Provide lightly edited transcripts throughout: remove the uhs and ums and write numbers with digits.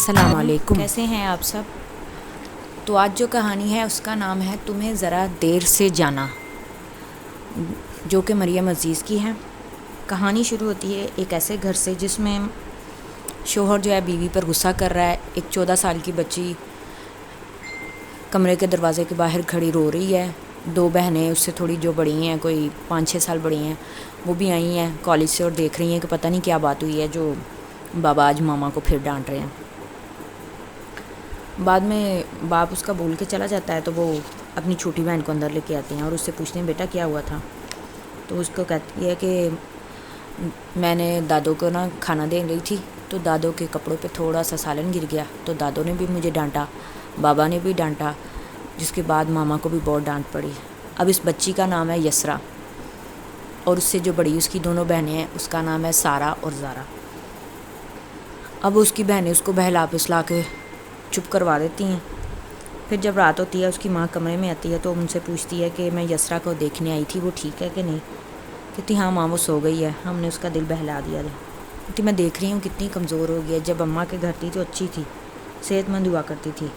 السلام علیکم، کیسے ہیں آپ سب؟ تو آج جو کہانی ہے اس کا نام ہے تمہیں ذرا دیر سے جانا، جو کہ مریم عزیز کی ہے۔ کہانی شروع ہوتی ہے ایک ایسے گھر سے جس میں شوہر جو ہے بیوی پر غصہ کر رہا ہے۔ ایک 14 سال کی بچی کمرے کے دروازے کے باہر کھڑی رو رہی ہے۔ 2 بہنیں اس سے تھوڑی جو بڑی ہیں، کوئی 5-6 سال بڑی ہیں، وہ بھی آئی ہیں کالج سے اور دیکھ رہی ہیں کہ پتہ نہیں کیا بات ہوئی ہے جو بابا آج ماما کو پھر ڈانٹ رہے ہیں۔ بعد میں باپ اس کا بول کے چلا جاتا ہے تو وہ اپنی چھوٹی بہن کو اندر لے کے آتے ہیں اور اس سے پوچھتے ہیں بیٹا کیا ہوا تھا؟ تو اس کو کہتی ہے کہ میں نے دادو کو کھانا دے رہی تھی تو دادو کے کپڑوں پہ تھوڑا سا سالن گر گیا تو دادو نے بھی مجھے ڈانٹا، بابا نے بھی ڈانٹا، جس کے بعد ماما کو بھی بہت ڈانٹ پڑی۔ اب اس بچی کا نام ہے یسرا اور اس سے جو بڑی اس کی 2 بہنیں ہیں اس کا نام ہے سارا اور زارا۔ اب اس کی بہنیں اس کو بہلا پسلا کے چپ کروا دیتی ہیں۔ پھر جب رات ہوتی ہے اس کی ماں کمرے میں آتی ہے تو ان سے پوچھتی ہے کہ میں یسرا کو دیکھنے آئی تھی، وہ ٹھیک ہے کہ نہیں؟ کہتی ہاں ماں وہ سو گئی ہے، ہم نے اس کا دل بہلا دیا ہے۔ کہتی میں دیکھ رہی ہوں کتنی کمزور ہو گئی ہے، جب اماں کے گھر تھی تو اچھی تھی، صحت مند ہوا کرتی تھی،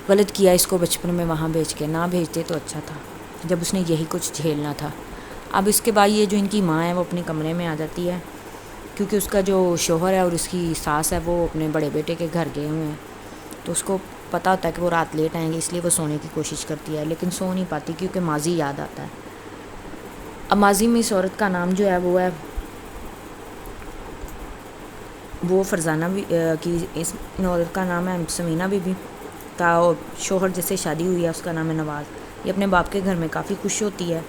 غلط کیا اس کو بچپن میں وہاں بھیج کے، نہ بھیجتے تو اچھا تھا جب اس نے یہی کچھ جھیلنا تھا۔ اب اس کے بعد یہ جو ان کی ماں ہے وہ اپنے کمرے میں آ جاتی ہے کیونکہ اس کا جو شوہر ہے اور اس کی ساس ہے وہ اپنے بڑے بیٹے کے گھر گئے ہوئے ہیں، تو اس کو پتہ ہوتا ہے کہ وہ رات لیٹ آئیں گے، اس لیے وہ سونے کی کوشش کرتی ہے لیکن سو نہیں پاتی کیونکہ ماضی یاد آتا ہے۔ اب ماضی میں اس عورت کا نام جو ہے وہ فرزانہ بھی کی، اس عورت کا نام ہے سمینہ بی بی کا، اور شوہر جس سے شادی ہوئی ہے اس کا نام ہے نواز۔ یہ اپنے باپ کے گھر میں کافی خوش ہوتی ہے۔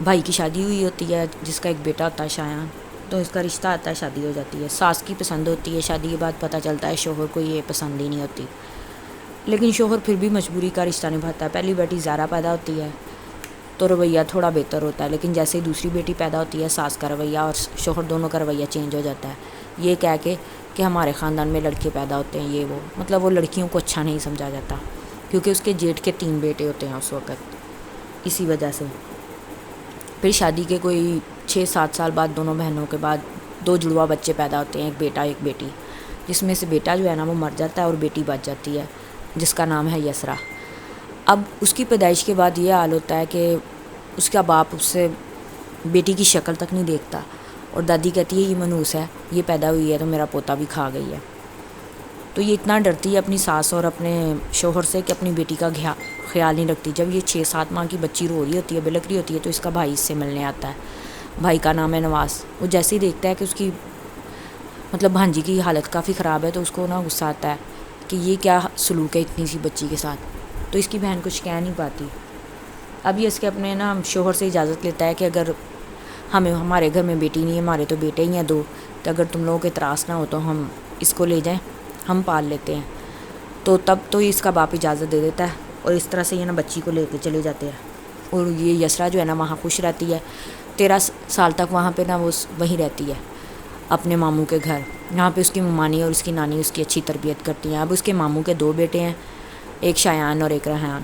بھائی کی شادی ہوئی ہوتی ہے جس کا ایک بیٹا ہوتا ہے شایان، تو اس کا رشتہ آتا ہے، شادی ہو جاتی ہے۔ ساس کی پسند ہوتی ہے، شادی کے بعد پتہ چلتا ہے شوہر کو یہ پسند ہی نہیں ہوتی، لیکن شوہر پھر بھی مجبوری کا رشتہ نبھاتا ہے۔ پہلی بیٹی زارا پیدا ہوتی ہے تو رویہ تھوڑا بہتر ہوتا ہے، لیکن جیسے ہی دوسری بیٹی پیدا ہوتی ہے ساس کا رویہ اور شوہر دونوں کا رویہ چینج ہو جاتا ہے، یہ کہہ کے کہ ہمارے خاندان میں لڑکے پیدا ہوتے ہیں، یہ وہ مطلب وہ لڑکیوں کو اچھا نہیں سمجھا جاتا کیونکہ اس کے جیٹھ کے 3 بیٹے ہوتے ہیں اس وقت، اسی وجہ سے۔ پھر شادی کے کوئی 6-7 سال بعد دونوں بہنوں کے بعد 2 جڑواں بچے پیدا ہوتے ہیں، ایک بیٹا ایک بیٹی، جس میں سے بیٹا جو ہے نا وہ مر جاتا ہے اور بیٹی بچ جاتی ہے جس کا نام ہے یسرا۔ اب اس کی پیدائش کے بعد یہ حال ہوتا ہے کہ اس کا باپ اس سے بیٹی کی شکل تک نہیں دیکھتا اور دادی کہتی ہے یہ منحوس ہے، یہ پیدا ہوئی ہے تو میرا پوتا بھی کھا گئی ہے۔ تو یہ اتنا ڈرتی ہے اپنی ساس اور اپنے شوہر سے کہ اپنی بیٹی کا خیال نہیں رکھتی۔ جب یہ 6-7 ماہ کی بچی رو رہی ہوتی ہے، بلک رہی ہوتی ہے، تو اس کا بھائی اس سے ملنے آتا ہے، بھائی کا نام ہے نواز۔ وہ جیسے ہی دیکھتا ہے کہ اس کی مطلب بھانجی کی حالت کافی خراب ہے تو اس کو غصہ آتا ہے کہ یہ کیا سلوک ہے اتنی سی بچی کے ساتھ، تو اس کی بہن کچھ کہہ نہیں پاتی۔ اب یہ اس کے اپنے شوہر سے اجازت لیتا ہے کہ اگر ہمارے گھر میں بیٹی نہیں ہے، ہمارے تو بیٹے ہی ہیں 2، تو اگر تم لوگوں کے اعتراض نہ ہو تو ہم اس کو لے جائیں، ہم پال لیتے ہیں۔ تو تب تو اس کا باپ اجازت دے دیتا ہے اور اس طرح سے یہ بچی کو لے کے چلے جاتے ہیں اور یہ یسرا جو ہے وہاں خوش رہتی ہے 13 سال تک، وہاں پہ وہ وہیں رہتی ہے اپنے ماموں کے گھر۔ یہاں پہ اس کی ممانی اور اس کی نانی اس کی اچھی تربیت کرتی ہیں۔ اب اس کے ماموں کے 2 بیٹے ہیں، ایک شایان اور ایک ریحان۔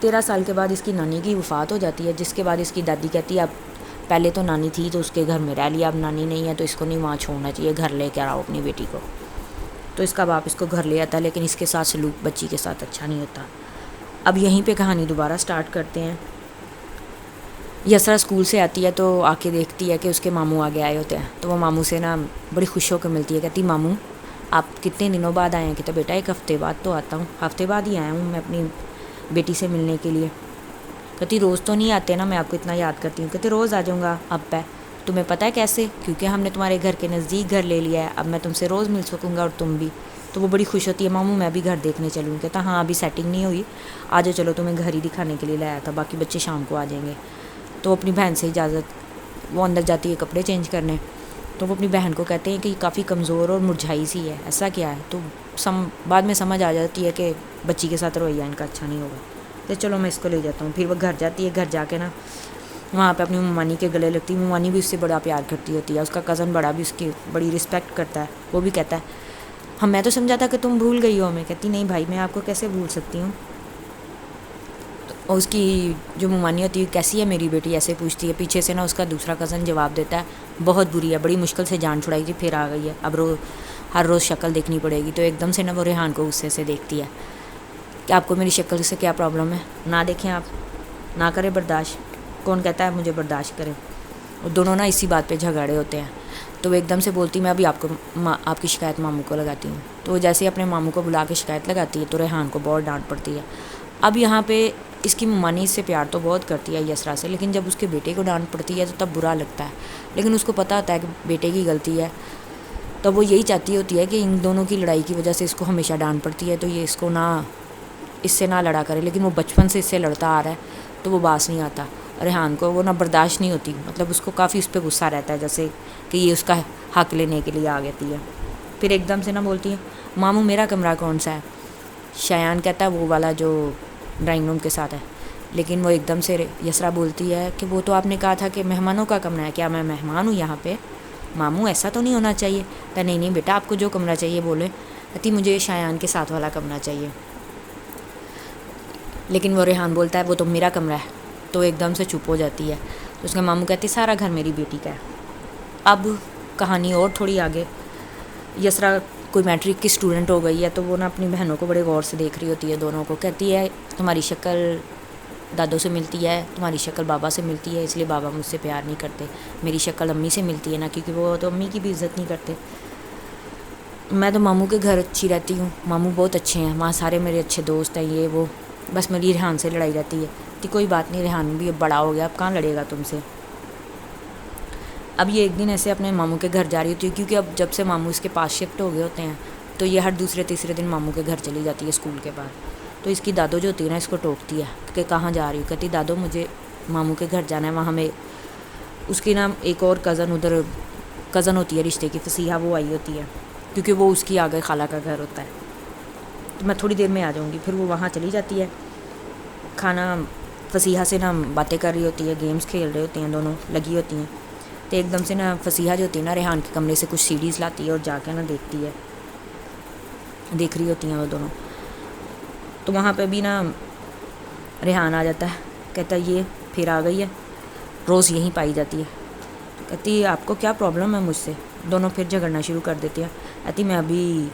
13 سال کے بعد اس کی نانی کی وفات ہو جاتی ہے، جس کے بعد اس کی دادی کہتی ہے اب پہلے تو نانی تھی تو اس کے گھر میں رہ لیا، اب نانی نہیں ہے تو اس کو نہیں وہاں چھوڑنا چاہیے، گھر لے کے آؤ اپنی بیٹی کو۔ تو اس کا باپ اس کو گھر لے آتا ہے لیکن اس کے ساتھ سلوک بچی کے ساتھ اچھا نہیں ہوتا۔ اب یہیں پہ کہانی دوبارہ سٹارٹ کرتے ہیں۔ یسرا اسکول سے آتی ہے تو آ کے دیکھتی ہے کہ اس کے ماموں آگے آئے ہوتے ہیں، تو وہ ماموں سے بڑی خوش ہو کے ملتی ہے، کہتی ماموں آپ کتنے دنوں بعد آئے ہیں؟ کہ تو بیٹا 1 ہفتے بعد تو آتا ہوں، ہفتے بعد ہی آیا ہوں میں اپنی بیٹی سے ملنے کے لیے۔ کہتی روز تو نہیں آتے نا، میں آپ کو اتنا یاد کرتی ہوں۔ کہتے روز آ جاؤں گا اب پہ، تمہیں پتہ ہے کیسے؟ کیونکہ ہم نے تمہارے گھر کے نزدیک گھر لے لیا ہے، اب میں تم سے روز مل سکوں گا اور تم بھی۔ تو وہ بڑی خوش ہوتی ہے، ماموں میں بھی گھر دیکھنے چلوں۔ کہتا ہاں ابھی سیٹنگ نہیں ہوئی، آ جاؤ چلو تمہیں گھر ہی دکھانے کے لیے لایا تھا، باقی بچے شام کو آ جائیں گے۔ تو اپنی بہن سے اجازت، وہ اندر جاتی ہے کپڑے چینج کرنے، تو وہ اپنی بہن کو کہتے ہیں کہ یہ کافی کمزور اور مرجھائی سی ہے، ایسا کیا ہے؟ تو بعد میں سمجھ آ جاتی ہے کہ بچی کے ساتھ رویہ ان کا اچھا نہیں ہوگا، تو چلو میں اس کو لے جاتا ہوں۔ پھر وہ گھر جاتی ہے، گھر جا کے وہاں پہ اپنی ممانی کے گلے لگتی ہے۔ ممانی بھی اس سے بڑا پیار کرتی ہوتی ہے، اس کا کزن بڑا بھی اس کی بڑی رسپیکٹ کرتا ہے، وہ بھی کہتا ہے میں تو سمجھا تھا کہ تم بھول گئی ہو ہمیں۔ کہتی نہیں بھائی میں آپ کو کیسے بھول سکتی ہوں۔ اور اس کی جو ممانی ہوتی ہے کیسی ہے میری بیٹی ایسے پوچھتی ہے، پیچھے سے اس کا دوسرا کزن جواب دیتا ہے بہت بری ہے، بڑی مشکل سے جان چھڑائی تھی پھر آ گئی ہے، اب ہر روز شکل دیکھنی پڑے گی. تو ایک دم سے نا وہ ریحان کو غصے سے دیکھتی ہے کہ آپ کو میری شکل سے کیا پرابلم ہے, نہ دیکھیں آپ, نہ کریں برداشت, کون کہتا ہے مجھے برداشت کرے. اور دونوں نا اسی بات پہ جھگڑے ہوتے ہیں. تو وہ ایک دم سے بولتی میں ابھی آپ کی شکایت ماموں کو لگاتی ہوں. تو وہ جیسے ہی اپنے ماموں کو بلا کے شکایت لگاتی ہے تو ریحان کو بہت ڈانٹ پڑتی ہے. اب یہاں پہ اس کی ممانی اس سے پیار تو بہت کرتی ہے یسرا سے, لیکن جب اس کے بیٹے کو ڈانٹ پڑتی ہے تو تب برا لگتا ہے. لیکن اس کو پتہ ہوتا ہے کہ بیٹے کی غلطی ہے, تو وہ یہی چاہتی ہوتی ہے کہ ان دونوں کی لڑائی کی وجہ سے اس کو ہمیشہ ڈانٹ پڑتی ہے, تو یہ اس سے نہ لڑا کرے. لیکن وہ بچپن سے اس سے لڑتا آ رہا ہے تو وہ باس نہیں آتا. ریحان کو وہ نہ برداشت نہیں ہوتی, مطلب اس کو کافی اس پہ غصہ رہتا ہے, جیسے کہ یہ اس کا حق لینے کے لیے آ گئی ہے. پھر ایک دم سے نہ بولتی ہے ماموں میرا کمرہ کون سا ہے. شایان کہتا ہے وہ والا جو ڈرائنگ روم کے ساتھ ہے. لیکن وہ ایک دم سے یسرا بولتی ہے کہ وہ تو آپ نے کہا تھا کہ مہمانوں کا کمرہ ہے, کیا میں مہمان ہوں یہاں پہ؟ ماموں ایسا تو نہیں ہونا چاہیے. کہ نہیں بیٹا آپ کو جو کمرہ چاہیے بولے. کہتی مجھے شایان کے ساتھ والا کمرہ چاہیے. لیکن وہ ریحان بولتا ہے وہ تو میرا کمرہ ہے. تو ایک دم سے چپ ہو جاتی ہے. تو اس کا ماموں کہتے سارا گھر میری بیٹی کا ہے. اب کہانی اور تھوڑی آگے, یسرا کوئی میٹرک کی اسٹوڈنٹ ہو گئی ہے, تو وہ نا اپنی بہنوں کو بڑے غور سے دیکھ رہی ہوتی ہے دونوں کو. کہتی ہے تمہاری شکل دادوں سے ملتی ہے, تمہاری شکل بابا سے ملتی ہے, اس لیے بابا مجھ سے پیار نہیں کرتے. میری شکل امی سے ملتی ہے نا, کیونکہ وہ تو امی کی بھی عزت نہیں کرتے. میں تو ماموں کے گھر اچھی رہتی ہوں, ماموں بہت اچھے ہیں, وہاں سارے میرے اچھے دوست ہیں, یہ وہ, بس میری ریحان سے لڑائی رہتی ہے. کہ کوئی بات نہیں, ریحان بھی اب بڑا ہو گیا, اب کہاں لڑے گا تم سے. اب یہ ایک دن ایسے اپنے ماموں کے گھر جا رہی ہوتی ہے, کیونکہ اب جب سے ماموں اس کے پاس شفٹ ہو گئے ہوتے ہیں تو یہ ہر دوسرے تیسرے دن ماموں کے گھر چلی جاتی ہے اسکول کے بعد. تو اس کی دادو جو ہوتی ہے نا اس کو ٹوکتی ہے کہ کہاں جا رہی ہوں. کہتی دادو مجھے ماموں کے گھر جانا ہے, وہاں ہمیں اس کی نا ایک اور کزن ہوتی ہے رشتے کی, فصیحہ, وہ آئی ہوتی ہے, کیونکہ وہ اس کی آگے خالہ کا گھر ہوتا ہے. تو میں تھوڑی دیر میں آ جاؤں گی. پھر وہ وہاں چلی جاتی ہے. کھانا فصیحہ سے نا باتیں کر رہی ہوتی ہے, گیمز کھیل رہے ہوتے ہیں, دونوں لگی ہوتی ہیں. تو ایک دم سے نا فصیحہ جو ہوتی ہے نا ریحان کے کمرے سے کچھ سیڈیز لاتی ہے اور جا کے نا دیکھ رہی ہوتی ہیں وہ دونوں. تو وہاں پہ بھی نا ریحان آ جاتا ہے, کہتا ہے یہ پھر آ گئی ہے, روز یہیں پائی جاتی ہے. کہتی آپ کو کیا پرابلم ہے مجھ سے. دونوں پھر جھگڑنا شروع کر دیتے ہیں. کہتی میں ابھی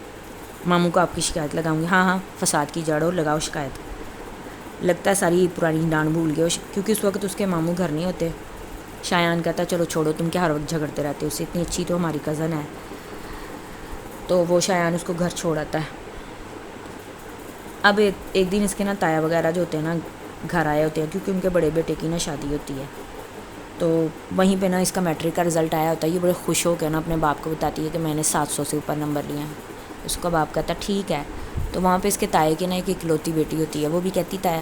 ماموں کو آپ کی شکایت لگاؤں گی. ہاں فساد کی جڑ ہو, لگاؤ شکایت. لگتا ہے ساری پرانی ڈانٹ بھول گئے, کیونکہ اس وقت اس کے ماموں گھر نہیں ہوتے. شایان کہتا چلو چھوڑو, تم کیا ہر وقت جھگڑتے رہتے ہو, اس سے اتنی اچھی تو ہماری کزن ہے. تو وہ شایان اس کو گھر چھوڑ آتا ہے. اب ایک دن اس کے نا تایا وغیرہ جو ہوتے ہیں نا گھر آئے ہوتے ہیں, کیونکہ ان کے بڑے بیٹے کی نا شادی ہوتی ہے. تو وہیں پہ نا اس کا میٹرک کا رزلٹ آیا ہوتا ہے. یہ بڑے خوش ہو کے نا اپنے باپ کو بتاتی ہے کہ میں نے 700 سے اوپر نمبر لیے ہیں. اس کا باپ کہتا ٹھیک ہے. تو وہاں پہ اس کے تائے کی نا ایک اکلوتی بیٹی ہوتی ہے, وہ بھی کہتی تایا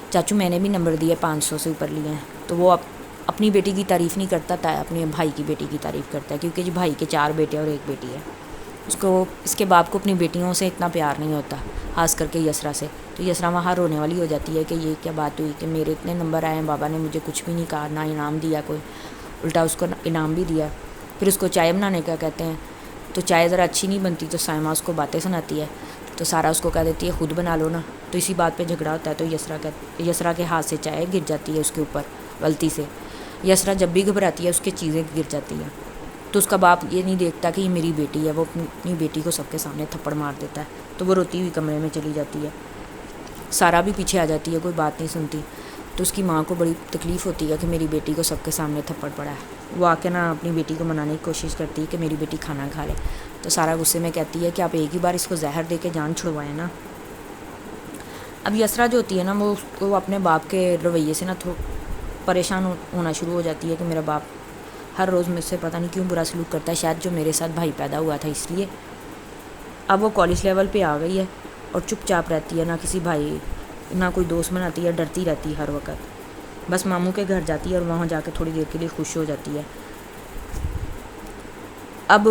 چاچو میں نے بھی نمبر دیے 500 سے اوپر لیے ہیں. تو وہ اپنی بیٹی کی تعریف نہیں کرتا, تایا اپنے بھائی کی بیٹی کی تعریف کرتا ہے, کیونکہ جو بھائی کے 4 بیٹے اور 1 بیٹی ہے. اس کے باپ کو اپنی بیٹیوں سے اتنا پیار نہیں ہوتا, خاص کر کے یسرا سے. تو یسرا وہاں رونے والی ہو جاتی ہے کہ یہ کیا بات ہوئی کہ میرے اتنے نمبر آئے ہیں, بابا نے مجھے کچھ بھی نہیں کہا, نہ انعام دیا کوئی, الٹا اس کو انعام بھی دیا. پھر اس کو چائے بنانے کا کہتے ہیں, تو چائے ذرا اچھی نہیں بنتی, تو سائمہ اس کو باتیں سناتی ہے. تو سارا اس کو کہہ دیتی ہے خود بنا لو نا. تو اسی بات پہ جھگڑا ہوتا ہے. تو یسرا کے ہاتھ سے چائے گر جاتی ہے اس کے اوپر غلطی سے. یسرا جب بھی گھبراتی ہے اس کی چیزیں گر جاتی ہیں. تو اس کا باپ یہ نہیں دیکھتا کہ یہ میری بیٹی ہے, وہ اپنی بیٹی کو سب کے سامنے تھپڑ مار دیتا ہے. تو وہ روتی ہوئی کمرے میں چلی جاتی ہے. سارا بھی پیچھے آ جاتی ہے, کوئی بات نہیں سنتی. تو اس کی ماں کو بڑی تکلیف ہوتی ہے کہ میری بیٹی کو سب کے سامنے تھپڑ پڑا ہے. وہ آ کے نا اپنی بیٹی کو منانے کی کوشش کرتی ہے کہ میری بیٹی کھانا کھا لے. تو سارا غصے میں کہتی ہے کہ آپ ایک ہی بار اس کو زہر دے کے جان چھڑوائیں نا. اب یسرا جو ہوتی ہے نا وہ اس کو اپنے باپ کے رویے سے نا پریشان ہونا شروع ہو جاتی ہے کہ میرا باپ ہر روز مجھ سے پتہ نہیں کیوں برا سلوک کرتا ہے, شاید جو میرے ساتھ بھائی پیدا ہوا تھا اس لیے. اب وہ کالج لیول پہ آ گئی ہے اور چپ چاپ رہتی ہے, نہ کسی بھائی نہ کوئی دوست بناتی ہے, ڈرتی رہتی ہے ہر وقت. بس ماموں کے گھر جاتی ہے اور وہاں جا کے تھوڑی دیر کے لیے خوش ہو جاتی ہے. اب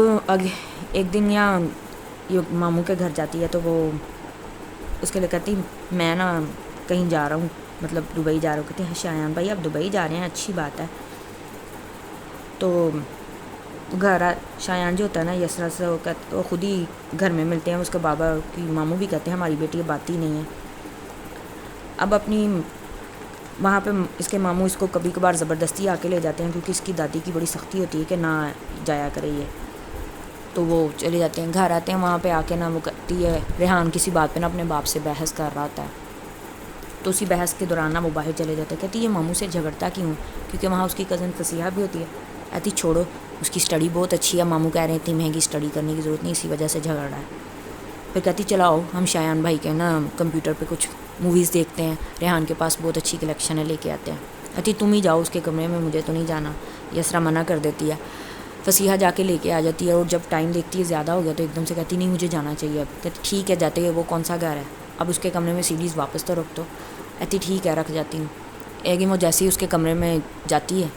ایک دن یہ ماموں کے گھر جاتی ہے تو وہ اس کے لیے کہتی میں نا کہیں جا رہا ہوں, مطلب دبئی جا رہا ہوں. کہتی ہیں شایان بھائی آپ دبئی جا رہے ہیں, اچھی بات ہے. تو شایان جو ہوتا ہے نا یسرا سے وہ خود ہی گھر میں ملتے ہیں. اس کے بابا کی ماموں بھی کہتے ہیں ہماری بیٹی اب آتی نہیں ہے. اب اپنی وہاں پہ اس کے ماموں اس کو کبھی کبھار زبردستی آ کے لے جاتے ہیں, کیونکہ اس کی دادی کی بڑی سختی ہوتی ہے کہ نہ جایا کرے یہ. تو وہ چلے جاتے ہیں. گھر آتے ہیں, وہاں پہ آ کے نا وہ کرتی ہے, ریحان کسی بات پہ نا اپنے باپ سے بحث کر رہا ہوتا ہے. تو اسی بحث کے دوران نا وہ باہر چلے جاتے ہیں. کہتی یہ ماموں سے جھگڑتا کیوں, کیونکہ وہاں اس کی کزن فصیحہ بھی ہوتی ہے. کہتی چھوڑو, اس کی اسٹڈی بہت اچھی ہے, ماموں کہہ رہے ہیں اتنی مہنگی اسٹڈی کرنے کی ضرورت نہیں, اسی وجہ سے جھگڑ رہا ہے. پھر کہتی چلاؤ ہم شایان بھائی کے نا کمپیوٹر پہ کچھ موویز دیکھتے ہیں, ریحان کے پاس بہت اچھی کلیکشن ہے, لے کے آتے ہیں. کہتی تم ہی جاؤ اس کے کمرے میں, مجھے تو نہیں جانا. یسرا منع کر دیتی ہے. فصیحہ جا کے لے کے آ جاتی ہے, اور جب ٹائم دیکھتی ہے زیادہ ہو گیا تو ایک دم سے کہتی نہیں مجھے جانا چاہیے. اب کہتی ٹھیک ہے جاتے ہیں, وہ کون سا گھر ہے, اب اس کے کمرے میں سیڈیز واپس تو رکھ دو. کہتی ٹھیک ہے رکھ جاتی ہوں. ایک وہ جیسے ہی اس کے کمرے میں جاتی ہے,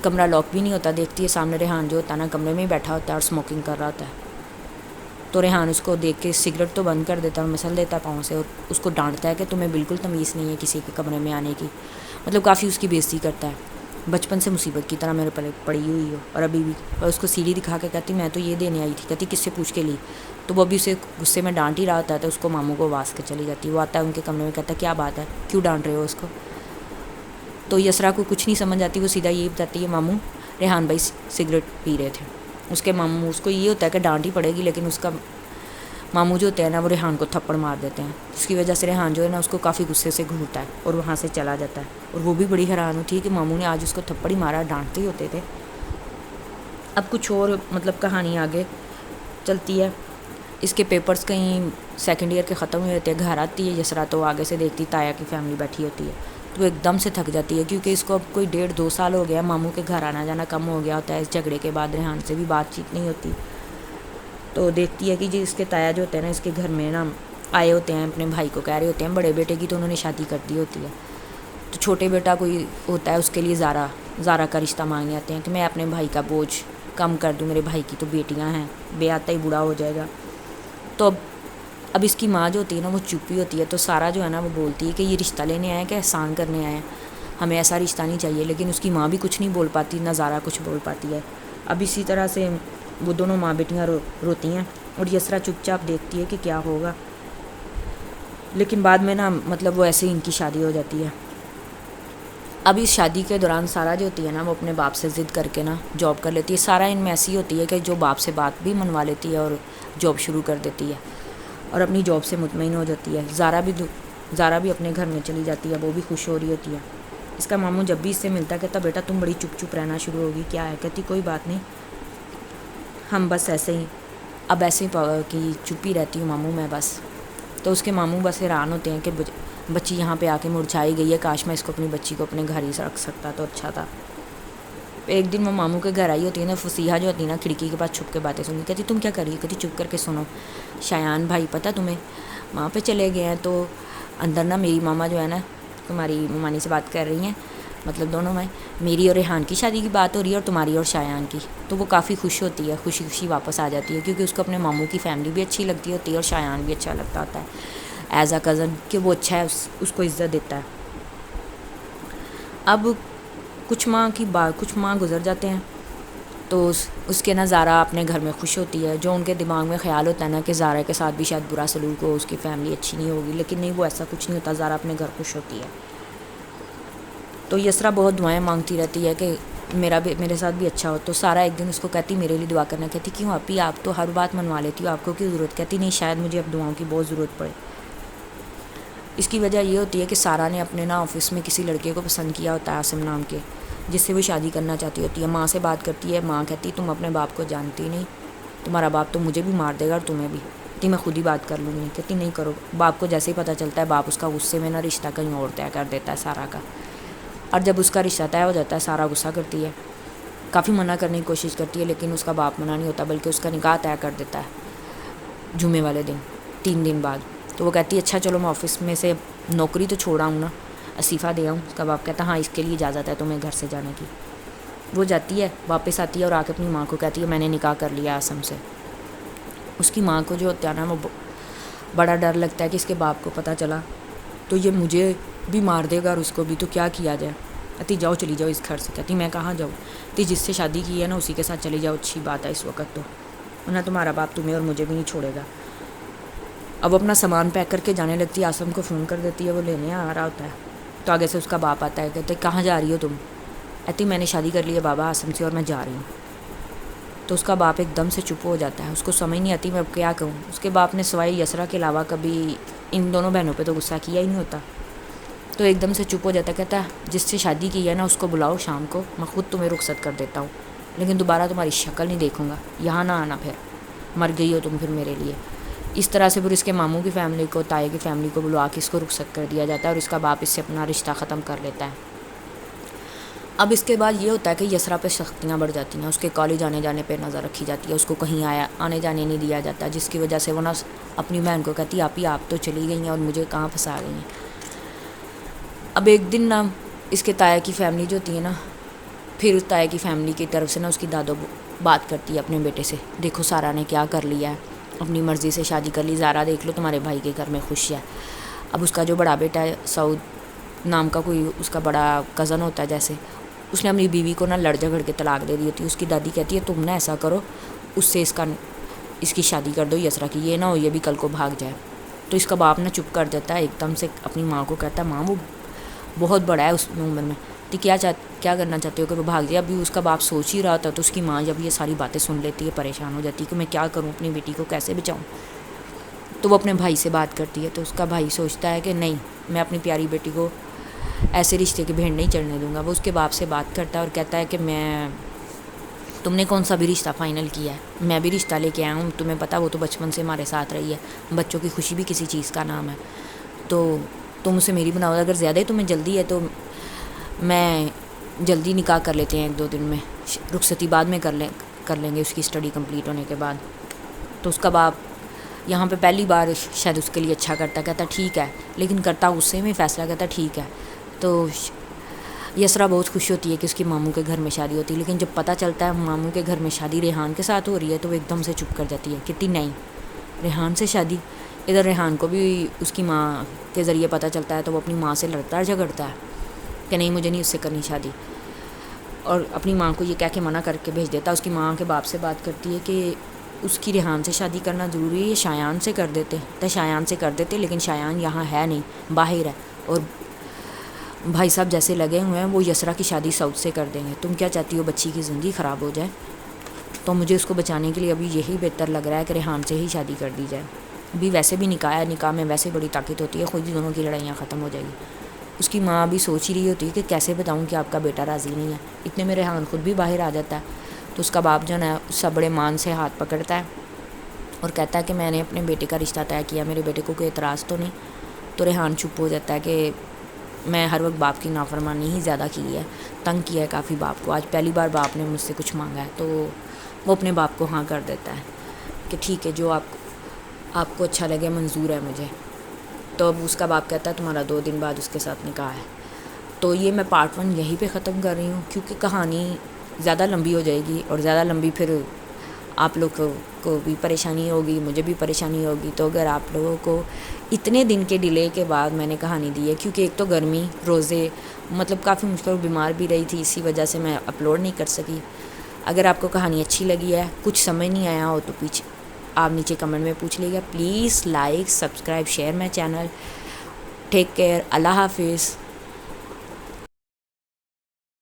کمرہ لاک بھی نہیں ہوتا, دیکھتی ہے سامنے ریحان جو ہوتا ہے نا کمرے میں ہی بیٹھا ہوتا ہے اور اسموکنگ کر رہا ہوتا ہے. تو ریحان اس کو دیکھ کے سگریٹ تو بند کر دیتا ہے اور مسل دیتا ہے پاؤں سے, اور اس کو ڈانٹتا ہے کہ تمہیں بالکل تمیز نہیں ہے کسی کے کمرے میں آنے کی. مطلب کافی اس کی بےزتی کرتا ہے, بچپن سے مصیبت کی طرح میرے پڑی ہوئی ہو اور ابھی بھی. اور اس کو سیڑھی دکھا کے کہتی میں تو یہ دینے آئی تھی. کہتی کس سے پوچھ کے لی. تو وہ ابھی اسے غصے میں ڈانٹ ہی رہا ہوتا ہے, تو اس کو ماموں کو آواز کے چلی جاتی ہے. وہ آتا ہے ان کے کمرے میں, کہتا ہے کیا بات ہے, کیوں ڈانٹ رہے ہو اس کو. تو یسرا کو کچھ نہیں سمجھ آتی, وہ سیدھا یہی بتاتی ہے ماموں ریحان بھائی سگریٹ پی رہے تھے. اس کے ماموں, اس کو یہ ہوتا ہے کہ ڈانٹ ہی پڑے گی, لیکن اس کا ماموں جو ہوتے ہیں نا وہ ریحان کو تھپڑ مار دیتے ہیں, جس کی وجہ سے ریحان جو ہے نا اس کو کافی غصے سے گھورتا ہے اور وہاں سے چلا جاتا ہے. اور وہ بھی بڑی حیران ہوتی ہے کہ ماموں نے آج اس کو تھپڑ ہی مارا, ڈانٹتے ہی ہوتے تھے. اب کچھ اور مطلب کہانی آگے چلتی ہے. اس کے پیپرز کہیں سیکنڈ ایئر کے ختم ہوئے ہوتے ہیں. گھر آتی ہے یسرا تو آگے سے دیکھتی تایا کی فیملی بیٹھی ہوتی ہے, تو وہ ایک دم سے تھک جاتی ہے, کیونکہ اس کو اب کوئی 1.5-2 سال ہو گیا, ماموں کے گھر آنا جانا کم ہو گیا ہوتا ہے. اس جھگڑے کے بعد ریحان سے بھی بات چیت نہیں ہوتی. تو دیکھتی ہے کہ جی اس کے تایا جو ہوتے ہیں نا اس کے گھر میں نا آئے ہوتے ہیں, اپنے بھائی کو کہہ رہے ہوتے ہیں, بڑے بیٹے کی تو انہوں نے شادی کر دی ہوتی ہے, تو چھوٹے بیٹا کوئی ہوتا ہے اس کے لیے زارا کا رشتہ مانگے آتے ہیں کہ میں اپنے بھائی کا بوجھ کم کر دوں, میرے بھائی کی تو بیٹیاں ہیں, بے آتا ہی بوڑھا ہو جائے گا. تو اب اس کی ماں جو ہوتی ہے نا وہ چپی ہوتی ہے. تو سارا جو ہے نا وہ بولتی ہے کہ یہ رشتہ لینے آئے ہیں کہ احسان کرنے آئے ہیں, ہمیں ایسا رشتہ نہیں چاہیے. لیکن اس کی ماں بھی کچھ نہیں بول پاتی, نہ زارا کچھ بول پاتی ہے. اب اسی طرح سے وہ دونوں ماں بیٹیاں روتی ہیں, اور یسرا چپ چاپ دیکھتی ہے کہ کیا ہوگا. لیکن بعد میں نا مطلب وہ ایسے ہی ان کی شادی ہو جاتی ہے. اب اس شادی کے دوران سارا جو ہوتی ہے نا وہ اپنے باپ سے ضد کر کے نا جاب کر لیتی ہے. سارا ان میں ایسی ہوتی ہے کہ جو باپ سے بات بھی منوا لیتی ہے اور جاب شروع کر دیتی ہے, اور اپنی جاب سے مطمئن ہو جاتی ہے. زارا بھی اپنے گھر میں چلی جاتی ہے, وہ بھی خوش ہو رہی ہوتی ہے. اس کا ماموں جب بھی اس سے ملتا ہے کہتا بیٹا تم بڑی چپ چپ رہنا شروع ہوگی, کیا ہے. کہتی کوئی بات نہیں, ہم بس ایسے ہی اب ایسے ہی کہ چپ ہی رہتی ہوں ماموں میں بس. تو اس کے ماموں بس حیران ہوتے ہیں کہ بچی یہاں پہ آ کے مرجھائی گئی ہے, کاش میں اس کو اپنی بچی کو اپنے گھر ہی رکھ سکتا تو اچھا تھا. ایک دن وہ ماموں کے گھر آئی ہوتی ہے نا, فصیحہ جو ہوتی ہے نا کھڑکی کے پاس چھپ کے باتیں سنی. کہتی تم کیا کر رہی ہے. کہتی چپ کر کے سنو, شایان بھائی پتہ تمہیں وہاں پہ چلے گئے ہیں, تو اندر نا میری ماما جو ہے نا تمہاری ممانی سے بات کر رہی ہیں, مطلب دونوں میں میری اور ریحان کی شادی کی بات ہو رہی ہے اور تمہاری اور شایان کی. تو وہ کافی خوش ہوتی ہے, خوشی خوشی واپس آ جاتی ہے, کیونکہ اس کو اپنے ماموں کی فیملی بھی اچھی لگتی ہوتی ہے اور شایان بھی اچھا لگتا ہوتا ہے ایز اے کزن, کہ وہ اچھا ہے, اس کو عزت دیتا ہے. اب کچھ ماہ گزر جاتے ہیں, تو اس کے نا زارا اپنے گھر میں خوش ہوتی ہے. جو ان کے دماغ میں خیال ہوتا ہے نا کہ زارا کے ساتھ بھی شاید برا سلوک ہو, اس کی فیملی اچھی نہیں ہوگی, لیکن نہیں, وہ ایسا کچھ نہیں ہوتا. زارا اپنے گھر خوش ہوتی ہے. تو یسرا بہت دعائیں مانگتی رہتی ہے کہ میرے ساتھ بھی اچھا ہو. تو سارا ایک دن اس کو کہتی میرے لیے دعا کرنا. کہتی کیوں آپی, آپ تو ہر بات منوا لیتی ہو, آپ کو کیوں ضرورت. کہتی نہیں, شاید مجھے اب دعاؤں کی بہت ضرورت پڑے. اس کی وجہ یہ ہوتی ہے کہ سارا نے اپنے نا آفس میں کسی لڑکے کو پسند کیا ہوتا ہے عاصم نام کے, جس سے وہ شادی کرنا چاہتی ہوتی ہے. ماں سے بات کرتی ہے, ماں کہتی تم اپنے باپ کو جانتی نہیں, تمہارا باپ تو مجھے بھی مار دے گا اور تمہیں بھی. کہتی میں خود ہی بات کر لوں گی. کہتی نہیں کرو. باپ کو جیسے ہی پتہ چلتا ہے, باپ اس کا غصے میں نا رشتہ کہیں اور طے کر دیتا ہے سارا کا. اور جب اس کا رشتہ طے ہو جاتا ہے, سارا غصہ کرتی ہے, کافی منع کرنے کی کوشش کرتی ہے, لیکن اس کا باپ منع نہیں ہوتا, بلکہ اس کا نکاح طے کر دیتا ہے جمعے والے دن 3 دن بعد. تو وہ کہتی ہے اچھا چلو میں آفس میں سے نوکری تو چھوڑا ہوں نا, استعفیٰ دے آؤں. اس کا باپ کہتا ہاں اس کے لیے اجازت ہے تمہیں گھر سے جانے کی. وہ جاتی ہے, واپس آتی ہے اور آ کے اپنی ماں کو کہتی ہے میں نے نکاح کر لیا عاصم سے. اس کی ماں کو جو ہوتا ہے نا وہ بڑا ڈر لگتا ہے کہ اس کے باپ کو پتہ چلا تو یہ مجھے بھی مار دے گا اور اس کو بھی, تو کیا کیا جائے. کہتی جاؤ چلی جاؤ اس گھر سے. کہتی میں کہاں جاؤں. کہتی جس سے شادی کی ہے نا اسی کے ساتھ چلی جاؤ, اچھی بات ہے اس وقت, تو ورنہ تمہارا باپ تمہیں اور مجھے بھی نہیں چھوڑے گا. اب اپنا سامان پیک کر کے جانے لگتی ہے, عاصم کو فون کر دیتی ہے, وہ لینے آ رہا ہوتا ہے. تو آگے سے اس کا باپ آتا ہے, کہتے کہاں جا رہی ہو تم. کہتی میں نے شادی کر لی ہے بابا عاصم سے اور میں جا رہی ہوں. تو اس کا باپ ایک دم سے چپ ہو جاتا ہے، اس کو سمجھ نہیں آتی میں اب کیا کہوں۔ اس کے باپ نے سوائے یسرا کے علاوہ کبھی ان دونوں بہنوں پہ تو غصہ کیا ہی نہیں ہوتا، تو ایک دم سے چپ ہو جاتا ہے، کہتا ہے جس سے شادی کی ہے نا اس کو بلاؤ شام کو، میں خود تمہیں رخصت کر دیتا ہوں، لیکن دوبارہ تمہاری شکل نہیں دیکھوں گا، یہاں نہ آنا، پھر مر گئی ہو تم پھر میرے لیے۔ اس طرح سے پھر اس کے ماموں کی فیملی کو، تائی کی فیملی کو بلوا کے اس کو رخصت کر دیا جاتا ہے، اور اس کا باپ اس سے اپنا رشتہ ختم کر لیتا ہے۔ اب اس کے بعد یہ ہوتا ہے کہ یسرا پہ سختیاں بڑھ جاتی ہیں، اس کے کالج آنے جانے پہ نظر رکھی جاتی ہے، اس کو کہیں آنے جانے نہیں دیا جاتا، جس کی وجہ سے وہ نہ اپنی بہن کو کہتی آپ تو چلی گئی ہیں اور مجھے کہاں پھنسا گئی ہیں۔ اب ایک دن نا اس کے تایا کی فیملی جو ہوتی ہے نا، پھر اس تایا کی فیملی کی طرف سے نا اس کی دادو بات کرتی ہے اپنے بیٹے سے، دیکھو سارا نے کیا کر لیا ہے، اپنی مرضی سے شادی کر لی، زارا دیکھ لو تمہارے بھائی کے گھر میں خوش ہے۔ اب اس کا جو بڑا بیٹا ہے سعود نام کا کوئی اس کا بڑا کزن ہوتا ہے، جیسے اس نے اپنی بیوی کو نا لڑ جھگڑ کے طلاق دے دی ہوتی ہے۔ اس کی دادی کہتی ہے تم نا ایسا کرو، اس سے اس کی شادی کر دو یسرا کی، یہ نہ ہو یہ بھی کل کو بھاگ جائے۔ تو اس کا باپ نا چپ کر دیتا ہے، ایک دم سے اپنی ماں کو کہتا ہے ماں وہ بہت بڑا ہے اس عمر میں، تو کیا کرنا چاہتے ہو کہ وہ بھاگ جائے۔ ابھی اس کا باپ سوچ ہی رہا تھا تو اس کی ماں جب یہ ساری باتیں سن لیتی ہے پریشان ہو جاتی ہے کہ میں کیا کروں، اپنی بیٹی کو کیسے بچاؤں۔ تو وہ اپنے بھائی سے بات کرتی ہے، تو اس کا بھائی سوچتا ہے کہ نہیں، میں اپنی پیاری بیٹی کو ایسے رشتے کی بھیڑ نہیں چڑھنے دوں گا۔ وہ اس کے باپ سے بات کرتا ہے اور کہتا ہے کہ تم نے کون سا بھی رشتہ فائنل کیا ہے، میں بھی رشتہ لے کے آیا ہوں، تمہیں پتہ وہ تو بچپن سے ہمارے ساتھ رہی ہے، بچوں کی خوشی بھی کسی چیز کا نام ہے، تو تم اسے میری بناؤ، اگر زیادہ ہی تمہیں جلدی ہے تو میں جلدی نکاح کر لیتے ہیں، 1-2 دن میں، رخصتی بعد میں کر لیں گے اس کی اسٹڈی کمپلیٹ ہونے کے بعد۔ تو اس کا باپ یہاں پہ پہلی بار شاید اس کے لیے اچھا کرتا، کہتا ٹھیک ہے، لیکن کرتا غصے میں فیصلہ، کہتا ٹھیک ہے۔ تو یسرا بہت خوش ہوتی ہے کہ اس کی ماموں کے گھر میں شادی ہوتی ہے، لیکن جب پتہ چلتا ہے ماموں کے گھر میں شادی ریحان کے ساتھ ہو رہی ہے تو وہ ایک دم سے چپ کر جاتی ہے، کہتی نہیں ریحان سے شادی۔ ادھر ریحان کو بھی اس کی ماں کے ذریعے پتہ چلتا ہے تو وہ اپنی ماں سے لڑتا ہے، جھگڑتا ہے کہ نہیں مجھے نہیں اس سے کرنی شادی، اور اپنی ماں کو یہ کہہ کے منع کر کے بھیج دیتا۔ اس کی ماں کے باپ سے بات کرتی ہے کہ اس کی ریحان سے شادی کرنا ضروری ہے، یہ شایان سے کر دیتے تو شایان سے کر دیتے، لیکن شایان یہاں ہے نہیں، باہر ہے، اور بھائی صاحب جیسے لگے ہوئے ہیں، وہ یسرا کی شادی سعود سے کر دیں گے، تم کیا چاہتی ہو بچی کی زندگی خراب ہو جائے؟ تو مجھے اس کو بچانے کے لیے ابھی یہی بہتر لگ رہا ہے کہ ریحان سے ہی شادی کر دی جائے، ابھی ویسے بھی نکاح ہے، نکاح میں ویسے بڑی طاقت ہوتی ہے، خود ہی دونوں کی لڑائیاں ختم ہو جائے گی۔ اس کی ماں بھی سوچ ہی رہی ہوتی ہے کہ کیسے بتاؤں کہ آپ کا بیٹا راضی نہیں ہے، اتنے میں ریحان خود بھی باہر آ جاتا ہے، تو اس کا باپ جو ہے اس بڑے مان سے ہاتھ پکڑتا ہے اور کہتا ہے کہ میں نے اپنے بیٹے کا رشتہ طے کیا، میرے بیٹے کو کوئی اعتراض تو نہیں۔ تو ریحان چپ ہو جاتا ہے کہ میں ہر وقت باپ کی نافرمانی ہی زیادہ کی ہے، تنگ کیا ہے کافی باپ کو، آج پہلی بار باپ نے مجھ سے کچھ مانگا ہے، تو وہ اپنے باپ کو ہاں کر دیتا ہے کہ ٹھیک ہے جو آپ کو اچھا لگے، منظور ہے مجھے۔ تو اب اس کا باپ کہتا ہے تمہارا 2 دن بعد اس کے ساتھ نکاح ہے۔ تو یہ میں پارٹ 1 یہیں پہ ختم کر رہی ہوں، کیونکہ کہانی زیادہ لمبی ہو جائے گی، اور زیادہ لمبی پھر آپ لوگ کو بھی پریشانی ہوگی، مجھے بھی پریشانی ہوگی۔ تو اگر آپ لوگوں کو اتنے دن کے ڈیلے کے بعد میں نے کہانی دی ہے، کیونکہ ایک تو گرمی، روزے، مطلب کافی مشکل، بیمار بھی رہی تھی، اسی وجہ سے میں اپلوڈ نہیں کر سکی۔ اگر آپ کو کہانی اچھی لگی ہے، کچھ سمجھ نہیں آیا ہو تو آپ نیچے کمنٹ میں پوچھ لیجیے گا۔ Please like, subscribe, share my channel. Take care, اللہ حافظ۔